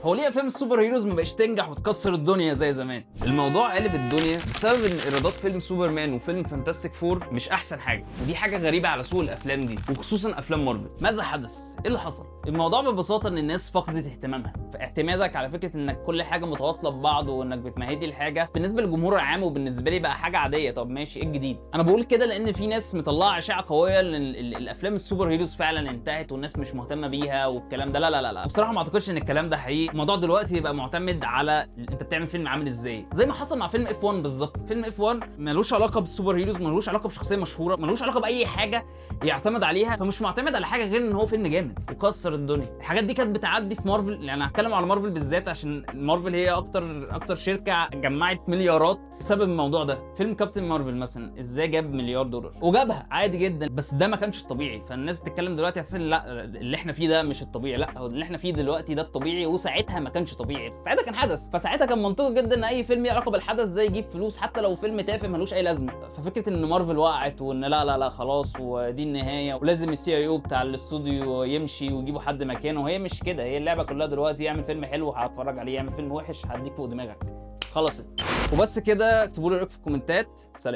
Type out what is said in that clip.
هو ليه افلام السوبر هيروز ما بقاش تنجح وتكسر الدنيا زي زمان؟ الموضوع قلب الدنيا بسبب ان ايرادات فيلم سوبرمان وفيلم فانتاستيك فور مش احسن حاجه، ودي حاجه غريبه على سوق الافلام دي وخصوصا افلام مارفل. ماذا حدث؟ ايه اللي حصل؟ الموضوع ببساطه ان الناس فقدت اهتمامها، فاعتمادك على فكره انك كل حاجه متواصله ببعض وانك بتمهدي الحاجه بالنسبه للجمهور العام وبالنسبه لي بقى حاجه عاديه. طب ماشي، ايه الجديد؟ انا بقول كده لان في ناس مطلعه اشاعه قويه ان الافلام السوبر هيروز فعلا انتهت والناس مش مهتمه بيها والكلام ده. لا لا لا لا، بصراحه ما اعتقدش ان الكلام ده حقيقي. الموضوع دلوقتي بقى معتمد على انت بتعمل فيلم عامل ازاي، زي ما حصل مع فيلم اف 1 بالظبط. فيلم اف 1 ملوش علاقه بالسوبر هيروز، ملوش علاقه بشخصيه مشهوره، ملوش علاقه باي حاجه يعتمد عليها، فمش معتمد على حاجه غير ان هو فيلم جامد وكسر الدنيا. الحاجات دي كانت بتعدي في مارفل، يعني هتكلم على مارفل بالذات عشان مارفل هي اكتر شركه جمعت مليارات بسبب الموضوع ده. فيلم كابتن مارفل مثلا ازاي جاب مليار دولار وجابها عادي جدا، بس ده ما كانش الطبيعي. فالناس بتتكلم دلوقتي اساسا لا اللي احنا فيه ده مش الطبيعي، لا هو اللي احنا فيه دلوقتي ده الطبيعي، وساعتها ما كانش طبيعي، ساعتها كان حدث، فساعتها كان منطقي جدا ان اي فيلم له علاقه بالحدث ده يجيب فلوس حتى لو فيلم تافه ملوش اي لازمه. ففكره ان مارفل وقعت وان لا لا لا خلاص ودي النهايه ولازم السي اي او بتاع الاستوديو يمشي ويجيبوا حد مكانه، هي مش كده. هي اللعبه كلها دلوقتي يعمل فيلم حلو هتفرج عليه، يعمل فيلم وحش هديك فوق دماغك، خلصت. وبس كده، اكتبوا لي رايكم في الكومنتات. سلام.